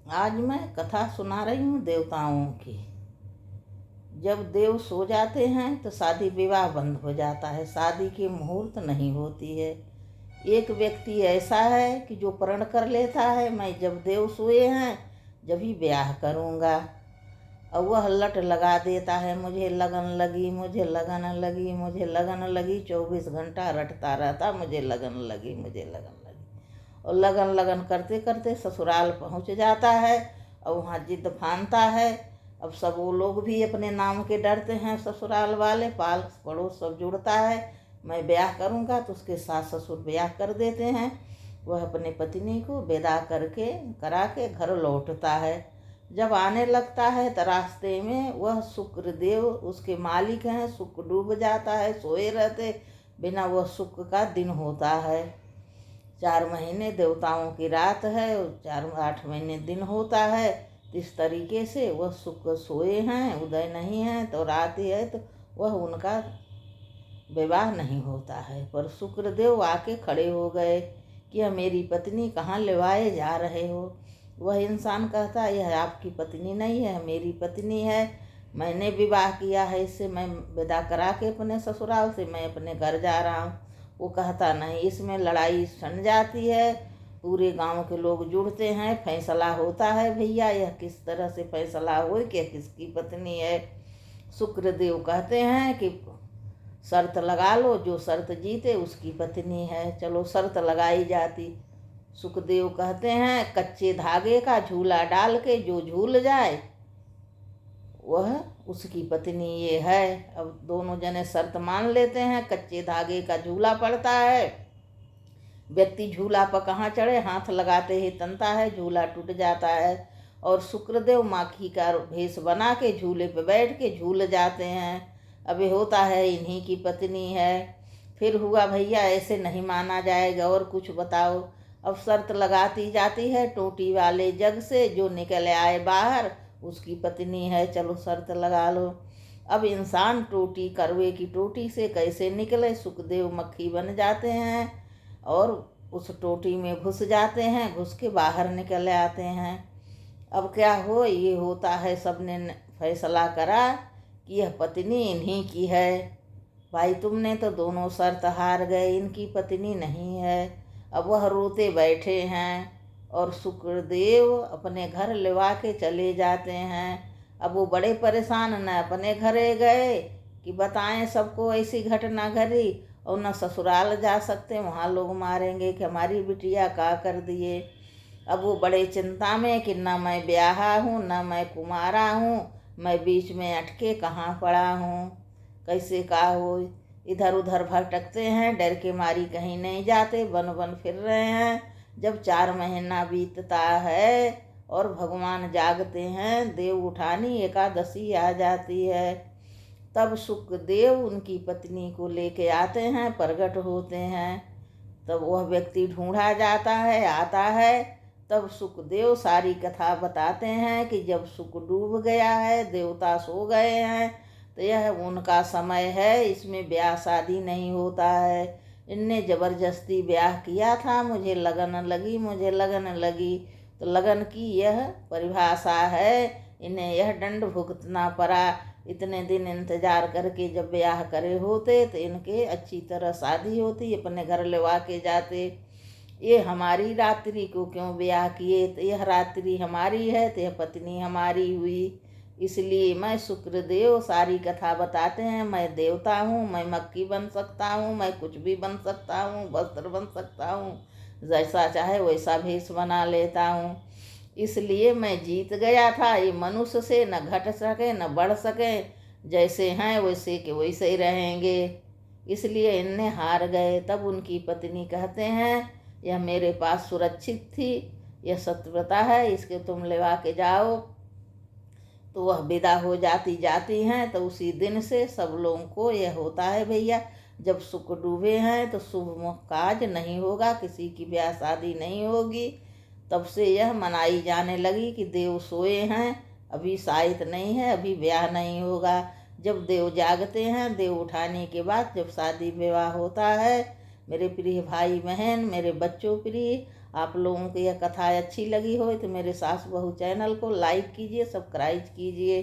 आज मैं कथा सुना रही हूँ देवताओं की। जब देव सो जाते हैं तो शादी विवाह बंद हो जाता है, शादी की मुहूर्त नहीं होती है। एक व्यक्ति ऐसा है कि जो प्रण कर लेता है मैं जब देव सोए हैं जब ही ब्याह करूँगा, और वह लट लगा देता है मुझे लगन लगी, मुझे लगन लगी, मुझे लगन लगी। 24 घंटा रटता रहता मुझे लगन लगी, मुझे लगन लगी, और लगन लगन करते करते ससुराल पहुंच जाता है और वहाँ जिद फानता है। अब सब वो लोग भी अपने नाम के डरते हैं, ससुराल वाले पास पड़ोस सब जुड़ता है, मैं ब्याह करूँगा। तो उसके सास ससुर ब्याह कर देते हैं। वह अपने पत्नी को विदा करा के घर लौटता है। जब आने लगता है तो रास्ते में वह शुक्रदेव उसके मालिक हैं, शुक्र डूब जाता है, सोए रहते बिना वह शुक्र का दिन होता है। 4 महीने देवताओं की रात है और 8 महीने दिन होता है। इस तरीके से वह शुक्र सोए हैं, उदय नहीं है, तो रात ही है, तो वह उनका विवाह नहीं होता है। पर शुक्रदेव आके खड़े हो गए कि यह मेरी पत्नी कहाँ लेवाए जा रहे हो। वह इंसान कहता है यह आपकी पत्नी नहीं है, मेरी पत्नी है, मैंने विवाह किया है इससे, मैं विदा करा के अपने ससुराल से मैं अपने घर जा रहा हूँ। वो कहता नहीं, इसमें लड़ाई सन जाती है, पूरे गांव के लोग जुड़ते हैं, फैसला होता है भैया यह किस तरह से फैसला हो कि किसकी पत्नी है। शुक्रदेव कहते हैं कि शर्त लगा लो, जो शर्त जीते उसकी पत्नी है। चलो शर्त लगाई जाती। सुखदेव कहते हैं कच्चे धागे का झूला डाल के जो झूल जाए वह उसकी पत्नी ये है। अब दोनों जने शर्त मान लेते हैं, कच्चे धागे का झूला पड़ता है, व्यक्ति झूला पर कहाँ चढ़े, हाथ लगाते ही तनता है, झूला टूट जाता है, और शुक्रदेव माखी का भेष बना के झूले पर बैठ के झूल जाते हैं। अभी होता है इन्हीं की पत्नी है। फिर हुआ भैया ऐसे नहीं माना जाएगा, और कुछ बताओ। अब शर्त लगाती जाती है, टोटी वाले जग से जो निकल आए बाहर उसकी पत्नी है, चलो शर्त लगा लो। अब इंसान टोटी करवे की टोटी से कैसे निकले, सुखदेव मक्खी बन जाते हैं और उस टोटी में घुस जाते हैं, घुस के बाहर निकल आते हैं। अब क्या हो, ये होता है सबने फैसला करा कि यह पत्नी इन्हीं की है। भाई तुमने तो दोनों शर्त हार गए, इनकी पत्नी नहीं है। अब वह रोते बैठे हैं और शुक्रदेव अपने घर लेवा के चले जाते हैं। अब वो बड़े परेशान, न अपने घरे गए कि बताएं सबको ऐसी घटना घटी, और न ससुराल जा सकते, वहाँ लोग मारेंगे कि हमारी बिटिया का कर दिए। अब वो बड़े चिंता में कि न मैं ब्याहा हूँ न मैं कुमारा हूँ, मैं बीच में अटके कहाँ पड़ा हूँ, कैसे का हो। इधर उधर भटकते हैं, डर के मारी कहीं नहीं जाते, वन वन फिर रहे हैं। जब 4 महीना बीतता है और भगवान जागते हैं, देव उठानी एकादशी आ जाती है, तब शुक्रदेव उनकी पत्नी को लेके आते हैं, प्रकट होते हैं। तब वह व्यक्ति ढूंढा जाता है, आता है। तब सुखदेव सारी कथा बताते हैं कि जब सुख डूब गया है, देवता सो गए हैं, तो यह उनका समय है, इसमें ब्याह शादी नहीं होता है। इनने जबरदस्ती ब्याह किया था, मुझे लगन लगी, मुझे लगन लगी। तो लगन की यह परिभाषा है, इन्हें यह दंड भुगतना पड़ा। इतने दिन इंतजार करके जब ब्याह करे होते तो इनके अच्छी तरह शादी होती, अपने घर लेवा के जाते। ये हमारी रात्रि को क्यों ब्याह किए, तो यह रात्रि हमारी है, तो यह पत्नी हमारी हुई। इसलिए मैं शुक्रदेव सारी कथा बताते हैं, मैं देवता हूँ, मैं मक्खी बन सकता हूँ, मैं कुछ भी बन सकता हूँ, वस्त्र बन सकता हूँ, जैसा चाहे वैसा भेष बना लेता हूँ। इसलिए मैं जीत गया था, ये मनुष्य से न घट सके न बढ़ सके, जैसे हैं वैसे के वैसे ही रहेंगे, इसलिए इनने हार गए। तब उनकी पत्नी कहते हैं यह मेरे पास सुरक्षित थी, यह सत्यव्रता है, इसके तुम लेवा के जाओ। तो वह विदा हो जाती हैं। तो उसी दिन से सब लोगों को यह होता है भैया, जब शुक्र डूबे हैं तो शुभ काज नहीं होगा, किसी की ब्याह शादी नहीं होगी। तब से यह मनाई जाने लगी कि देव सोए हैं, अभी शायद नहीं है, अभी ब्याह नहीं होगा। जब देव जागते हैं, देव उठाने के बाद जब शादी विवाह होता है, मेरे प्रिय भाई बहन, मेरे बच्चों प्रिय, आप लोगों को यह कथा अच्छी लगी हो तो मेरे सास बहू चैनल को लाइक कीजिए, सब्सक्राइब कीजिए।